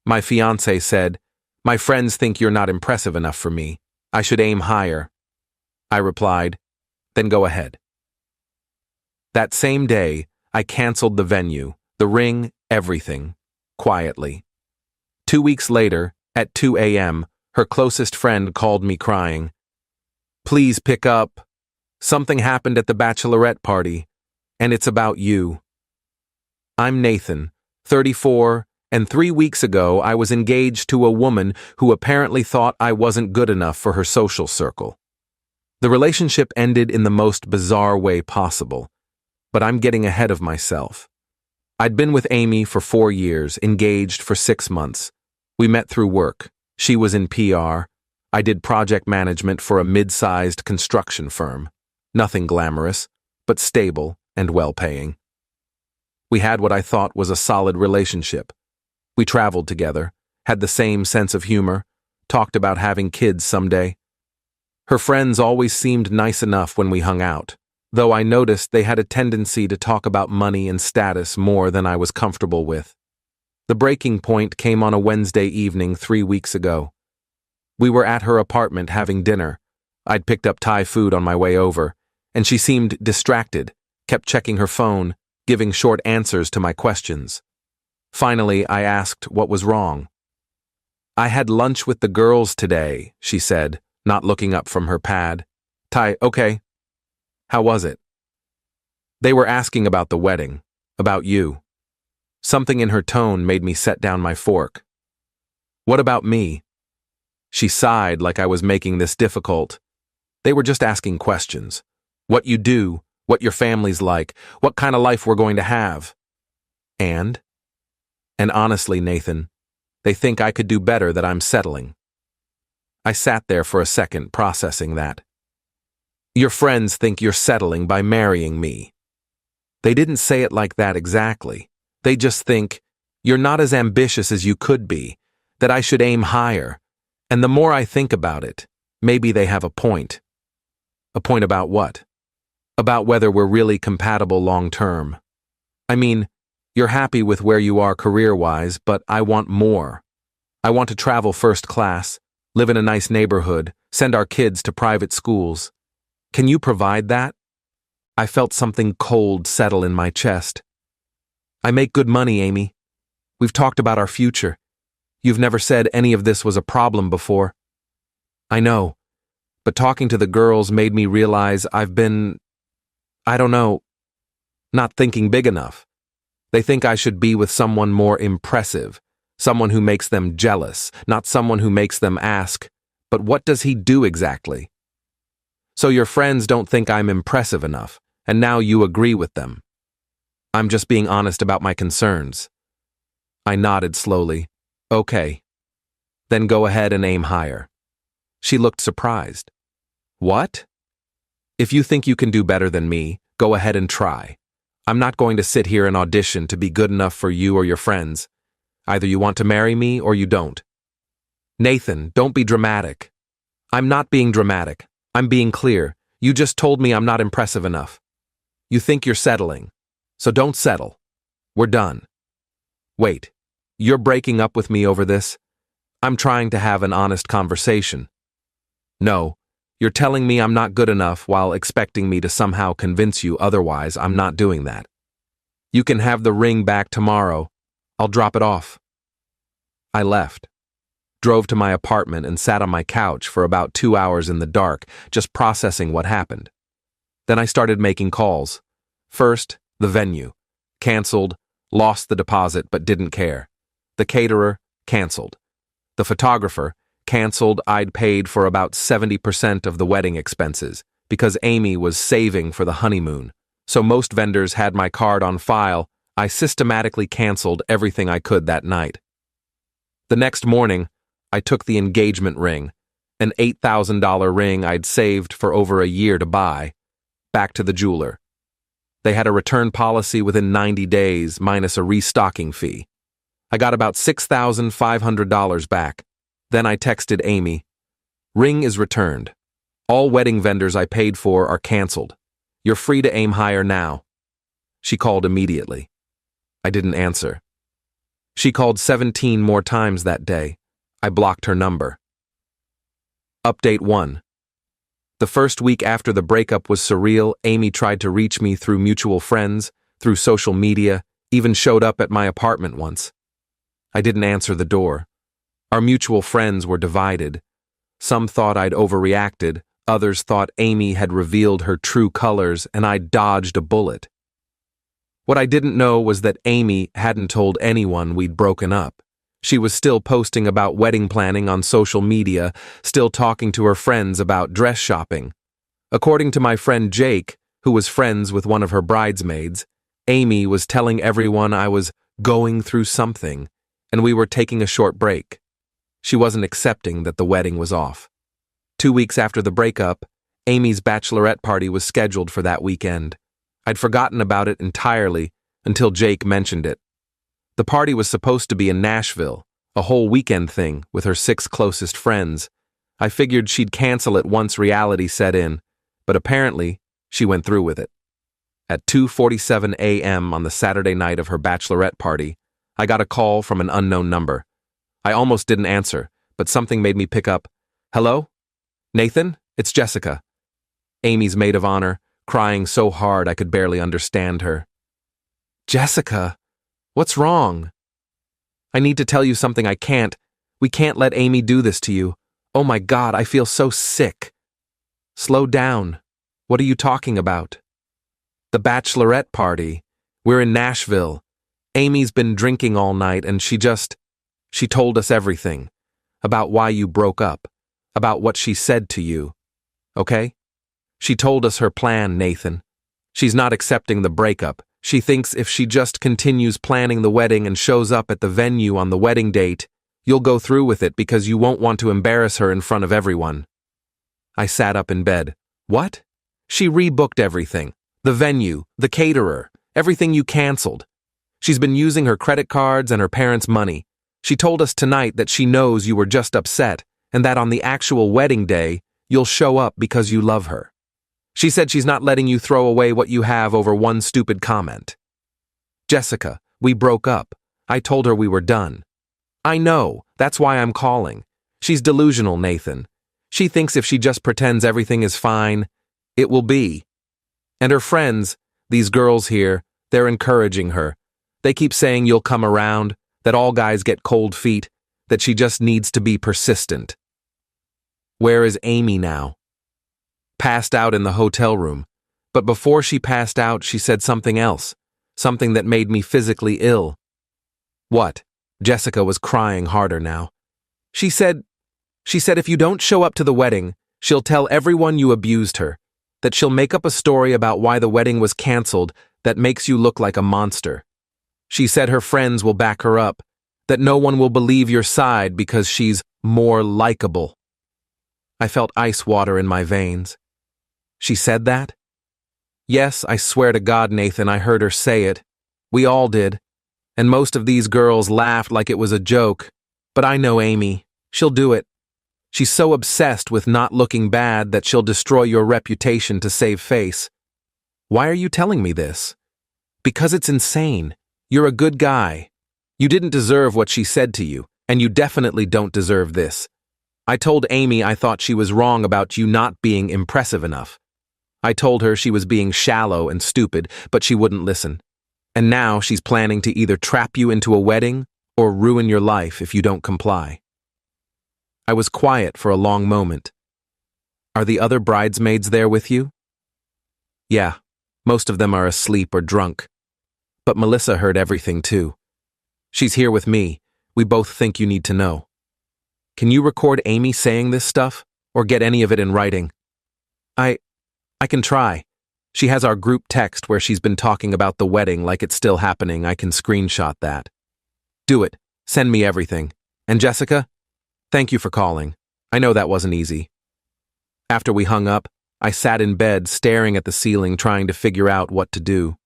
My fiancé said, "My friends think you're not impressive enough for me. I should aim higher." I replied, "Then go ahead." That same day, I canceled the venue, the ring, everything, quietly. 2 weeks later, at 2 a.m., her closest friend called me crying. "Please pick up. Something happened at the bachelorette party, and it's about you." I'm Nathan, 34, and 3 weeks ago I was engaged to a woman who apparently thought I wasn't good enough for her social circle. The relationship ended in the most bizarre way possible, but I'm getting ahead of myself. I'd been with Amy for 4 years, engaged for 6 months. We met through work. She was in PR. I did project management for a mid-sized construction firm. Nothing glamorous, but stable and well-paying. We had what I thought was a solid relationship. We traveled together, had the same sense of humor, talked about having kids someday. Her friends always seemed nice enough when we hung out, though I noticed they had a tendency to talk about money and status more than I was comfortable with. The breaking point came on a Wednesday evening 3 weeks ago. We were at her apartment having dinner. I'd picked up Thai food on my way over, and she seemed distracted, kept checking her phone, giving short answers to my questions. Finally, I asked what was wrong. "I had lunch with the girls today," she said, not looking up from her pad. "Thai, okay. How was it?" "They were asking about the wedding, about you." Something in her tone made me set down my fork. "What about me?" She sighed like I was making this difficult. "They were just asking questions. What you do, what your family's like, what kind of life we're going to have." And honestly, Nathan, they think I could do better, that I'm settling. I sat there for a second, processing that. "Your friends think you're settling by marrying me." They didn't say it like that exactly. They just think, "You're not as ambitious as you could be, that I should aim higher." And the more I think about it, maybe they have a point. A point about what? About whether we're really compatible long-term. I mean, you're happy with where you are career-wise, but I want more. I want to travel first class, live in a nice neighborhood, send our kids to private schools. Can you provide that? I felt something cold settle in my chest. "I make good money, Amy. We've talked about our future. You've never said any of this was a problem before." "I know, but talking to the girls made me realize I've been, I don't know, not thinking big enough. They think I should be with someone more impressive, someone who makes them jealous, not someone who makes them ask, 'But what does he do exactly?' So your friends don't think I'm impressive enough, and now you agree with them." "I'm just being honest about my concerns." I nodded slowly. "Okay. Then go ahead and aim higher." She looked surprised. "What?" "If you think you can do better than me, go ahead and try. I'm not going to sit here and audition to be good enough for you or your friends. Either you want to marry me or you don't." "Nathan, don't be dramatic." "I'm not being dramatic. I'm being clear. You just told me I'm not impressive enough. You think you're settling. So don't settle. We're done." "Wait, you're breaking up with me over this?" "I'm trying to have an honest conversation." "No, you're telling me I'm not good enough while expecting me to somehow convince you otherwise. I'm not doing that. You can have the ring back tomorrow. I'll drop it off." I left, drove to my apartment and sat on my couch for about 2 hours in the dark, just processing what happened. Then I started making calls. First, the venue. Canceled, lost the deposit but didn't care. The caterer, canceled. The photographer, canceled. I'd paid for about 70% of the wedding expenses because Amy was saving for the honeymoon. So most vendors had my card on file. I systematically canceled everything I could that night. The next morning, I took the engagement ring, an $8,000 ring I'd saved for over a year to buy, back to the jeweler. They had a return policy within 90 days minus a restocking fee. I got about $6,500 back. Then I texted Amy, "Ring is returned. All wedding vendors I paid for are canceled. You're free to aim higher now." She called immediately. I didn't answer. She called 17 more times that day. I blocked her number. Update 1. The first week after the breakup was surreal. Amy tried to reach me through mutual friends, through social media, even showed up at my apartment once. I didn't answer the door. Our mutual friends were divided. Some thought I'd overreacted, others thought Amy had revealed her true colors and I'd dodged a bullet. What I didn't know was that Amy hadn't told anyone we'd broken up. She was still posting about wedding planning on social media, still talking to her friends about dress shopping. According to my friend Jake, who was friends with one of her bridesmaids, Amy was telling everyone I was going through something, and we were taking a short break. She wasn't accepting that the wedding was off. 2 weeks after the breakup, Amy's bachelorette party was scheduled for that weekend. I'd forgotten about it entirely until Jake mentioned it. The party was supposed to be in Nashville, a whole weekend thing with her 6 closest friends. I figured she'd cancel it once reality set in, but apparently she went through with it. At 2:47 a.m. on the Saturday night of her bachelorette party, I got a call from an unknown number. I almost didn't answer, but something made me pick up. Hello? Nathan? It's Jessica. Amy's maid of honor, crying so hard I could barely understand her. Jessica, what's wrong? I need to tell you something I can't. We can't let Amy do this to you. Oh my God, I feel so sick. Slow down. What are you talking about? The bachelorette party. We're in Nashville. Amy's been drinking all night and she told us everything. About why you broke up. About what she said to you. Okay? She told us her plan, Nathan. She's not accepting the breakup. She thinks if she just continues planning the wedding and shows up at the venue on the wedding date, you'll go through with it because you won't want to embarrass her in front of everyone. I sat up in bed. What? She rebooked everything. The venue, the caterer, everything you canceled. She's been using her credit cards and her parents' money. She told us tonight that she knows you were just upset and that on the actual wedding day, you'll show up because you love her. She said she's not letting you throw away what you have over one stupid comment. Jessica, we broke up. I told her we were done. I know, that's why I'm calling. She's delusional, Nathan. She thinks if she just pretends everything is fine, it will be. And her friends, these girls here, they're encouraging her. They keep saying you'll come around, that all guys get cold feet, that she just needs to be persistent. Where is Amy now? Passed out in the hotel room. But before she passed out, she said something else, something that made me physically ill. What? Jessica was crying harder now. She said if you don't show up to the wedding, she'll tell everyone you abused her, that she'll make up a story about why the wedding was canceled that makes you look like a monster. She said her friends will back her up, that no one will believe your side because she's more likable. I felt ice water in my veins. She said that? Yes, I swear to God, Nathan, I heard her say it. We all did. And most of these girls laughed like it was a joke. But I know Amy. She'll do it. She's so obsessed with not looking bad that she'll destroy your reputation to save face. Why are you telling me this? Because it's insane. You're a good guy. You didn't deserve what she said to you, and you definitely don't deserve this. I told Amy I thought she was wrong about you not being impressive enough. I told her she was being shallow and stupid, but she wouldn't listen. And now she's planning to either trap you into a wedding or ruin your life if you don't comply. I was quiet for a long moment. Are the other bridesmaids there with you? Yeah, most of them are asleep or drunk. But Melissa heard everything too. She's here with me. We both think you need to know. Can you record Amy saying this stuff, or get any of it in writing? I can try. She has our group text where she's been talking about the wedding like it's still happening. I can screenshot that. Do it. Send me everything. And Jessica, thank you for calling. I know that wasn't easy. After we hung up, I sat in bed staring at the ceiling trying to figure out what to do.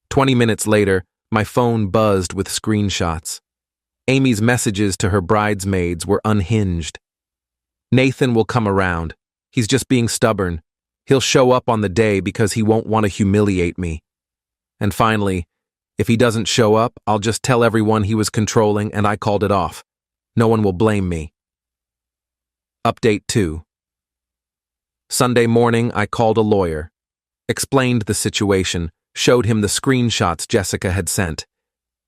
20 minutes later, my phone buzzed with screenshots. Amy's messages to her bridesmaids were unhinged. Nathan will come around. He's just being stubborn. He'll show up on the day because he won't want to humiliate me. And finally, If he doesn't show up, I'll just tell everyone he was controlling and I called it off. No one will blame me. Update 2. Sunday morning, I called a lawyer, explained the situation, showed him the screenshots Jessica had sent.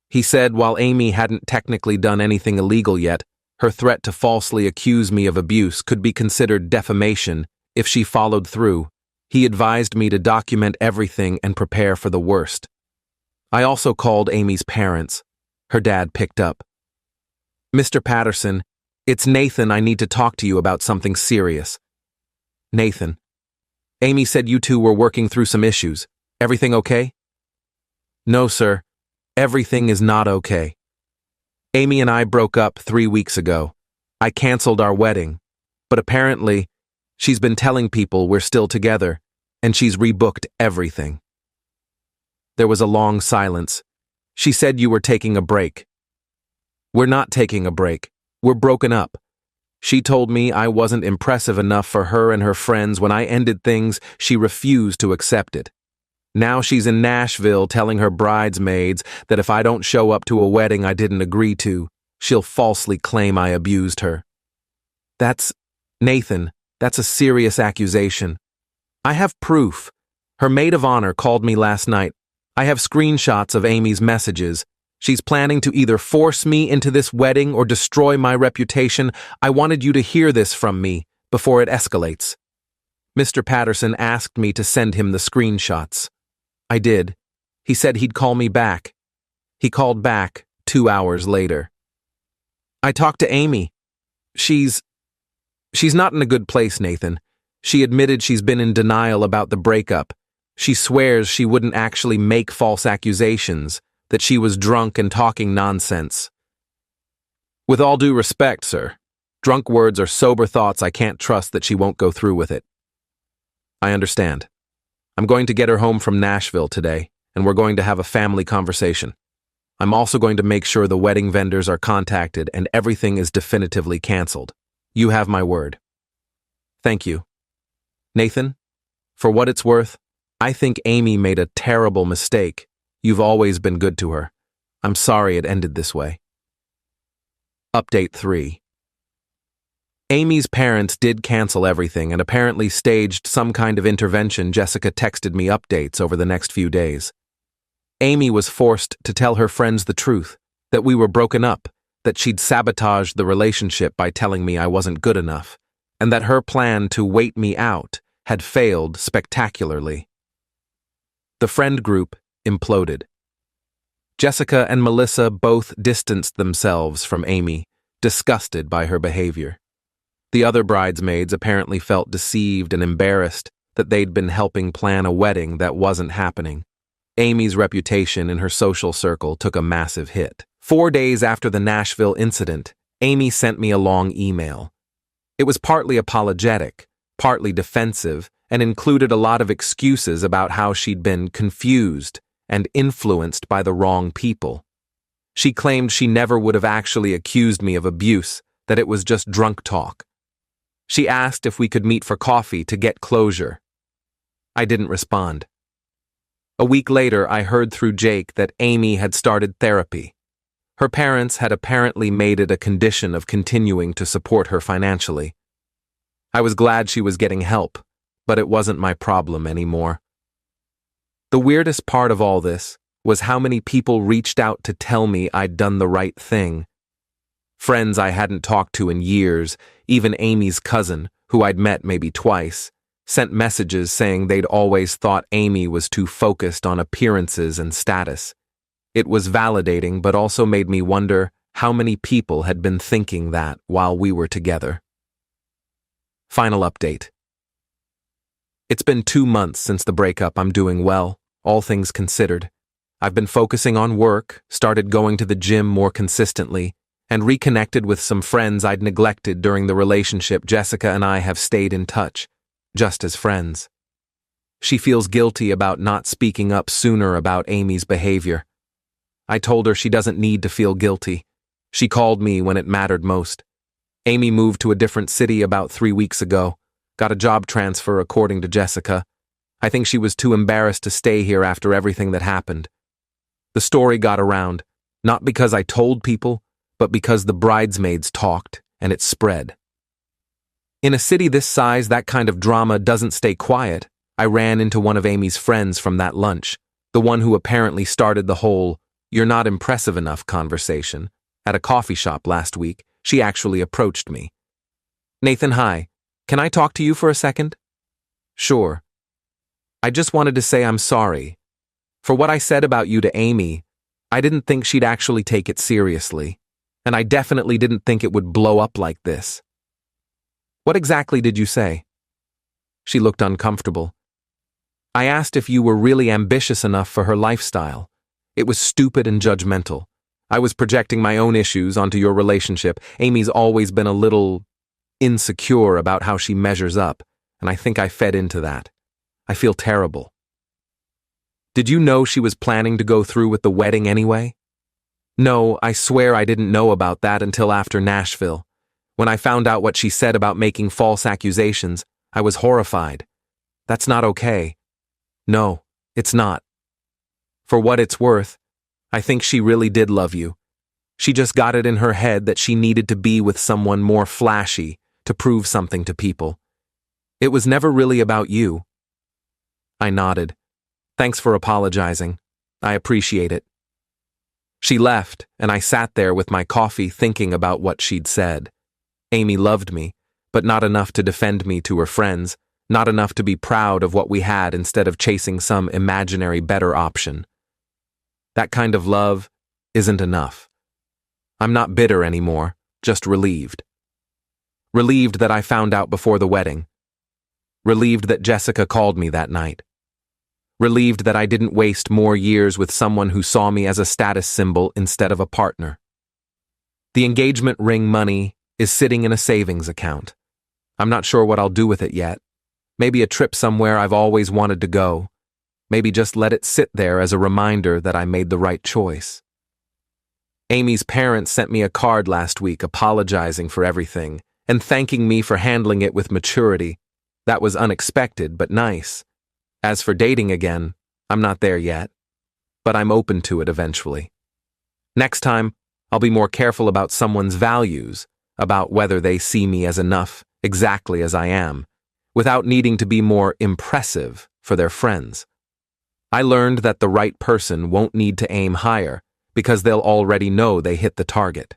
He said while Amy hadn't technically done anything illegal yet, her threat to falsely accuse me of abuse could be considered defamation if she followed through. He advised me to document everything and prepare for the worst. I also called Amy's parents. Her dad picked up. "Mr. Patterson, it's Nathan. I need to talk to you about something serious." "Nathan. Amy said you two were working through some issues. Everything okay?" "No, sir. Everything is not okay. Amy and I broke up 3 weeks ago. I canceled our wedding, but apparently, she's been telling people we're still together, and she's rebooked everything." There was a long silence. "She said you were taking a break." "We're not taking a break. We're broken up. She told me I wasn't impressive enough for her and her friends. When I ended things, she refused to accept it. Now she's in Nashville telling her bridesmaids that if I don't show up to a wedding I didn't agree to, she'll falsely claim I abused her." Nathan, that's a serious accusation. I have proof. Her maid of honor called me last night. I have screenshots of Amy's messages. She's planning to either force me into this wedding or destroy my reputation. I wanted you to hear this from me before it escalates. Mr. Patterson asked me to send him the screenshots. I did. He said he'd call me back. He called back 2 hours later. I talked to Amy. She's not in a good place, Nathan. She admitted she's been in denial about the breakup. She swears she wouldn't actually make false accusations, that she was drunk and talking nonsense. With all due respect, sir, drunk words are sober thoughts. I can't trust that she won't go through with it. I understand. I'm going to get her home from Nashville today, and we're going to have a family conversation. I'm also going to make sure the wedding vendors are contacted and everything is definitively canceled. You have my word. Thank you. Nathan, for what it's worth, I think Amy made a terrible mistake. You've always been good to her. I'm sorry it ended this way. Update 3. Amy's parents did cancel everything and apparently staged some kind of intervention. Jessica texted me updates over the next few days. Amy was forced to tell her friends the truth, that we were broken up, that she'd sabotaged the relationship by telling me I wasn't good enough, and that her plan to wait me out had failed spectacularly. The friend group imploded. Jessica and Melissa both distanced themselves from Amy, disgusted by her behavior. The other bridesmaids apparently felt deceived and embarrassed that they'd been helping plan a wedding that wasn't happening. Amy's reputation in her social circle took a massive hit. 4 days after the Nashville incident, Amy sent me a long email. It was partly apologetic, partly defensive, and included a lot of excuses about how she'd been confused and influenced by the wrong people. She claimed she never would have actually accused me of abuse, that it was just drunk talk. She asked if we could meet for coffee to get closure. I didn't respond. A week later, I heard through Jake that Amy had started therapy. Her parents had apparently made it a condition of continuing to support her financially. I was glad she was getting help, but it wasn't my problem anymore. The weirdest part of all this was how many people reached out to tell me I'd done the right thing. Friends I hadn't talked to in years, even Amy's cousin, who I'd met maybe twice, sent messages saying they'd always thought Amy was too focused on appearances and status. It was validating, but also made me wonder how many people had been thinking that while we were together. Final update. It's been 2 months since the breakup. I'm doing well, all things considered. I've been focusing on work, started going to the gym more consistently, and reconnected with some friends I'd neglected during the relationship. Jessica and I have stayed in touch, just as friends. She feels guilty about not speaking up sooner about Amy's behavior. I told her she doesn't need to feel guilty. She called me when it mattered most. Amy moved to a different city about 3 weeks ago, got a job transfer according to Jessica. I think she was too embarrassed to stay here after everything that happened. The story got around, not because I told people, but because the bridesmaids talked, and it spread. In a city this size, that kind of drama doesn't stay quiet. I ran into one of Amy's friends from that lunch, the one who apparently started the whole "you're not impressive enough" conversation. At a coffee shop last week, she actually approached me. "Nathan, hi. Can I talk to you for a second?" "Sure. I just wanted to say I'm sorry. For what I said about you to Amy, I didn't think she'd actually take it seriously, and I definitely didn't think it would blow up like this." "What exactly did you say?" She looked uncomfortable. "I asked if you were really ambitious enough for her lifestyle. It was stupid and judgmental. I was projecting my own issues onto your relationship. Amy's always been a little insecure about how she measures up, and I think I fed into that. I feel terrible." "Did you know she was planning to go through with the wedding anyway?" "No, I swear I didn't know about that until after Nashville. When I found out what she said about making false accusations, I was horrified. That's not okay." "No, it's not. For what it's worth, I think she really did love you. She just got it in her head that she needed to be with someone more flashy to prove something to people. It was never really about you." I nodded. "Thanks for apologizing. I appreciate it." She left, and I sat there with my coffee thinking about what she'd said. Amy loved me, but not enough to defend me to her friends, not enough to be proud of what we had instead of chasing some imaginary better option. That kind of love isn't enough. I'm not bitter anymore, just relieved. Relieved that I found out before the wedding. Relieved that Jessica called me that night. Relieved that I didn't waste more years with someone who saw me as a status symbol instead of a partner. The engagement ring money is sitting in a savings account. I'm not sure what I'll do with it yet. Maybe a trip somewhere I've always wanted to go. Maybe just let it sit there as a reminder that I made the right choice. Amy's parents sent me a card last week apologizing for everything and thanking me for handling it with maturity. That was unexpected, but nice. As for dating again, I'm not there yet, but I'm open to it eventually. Next time, I'll be more careful about someone's values, about whether they see me as enough, exactly as I am, without needing to be more impressive for their friends. I learned that the right person won't need to aim higher because they'll already know they hit the target.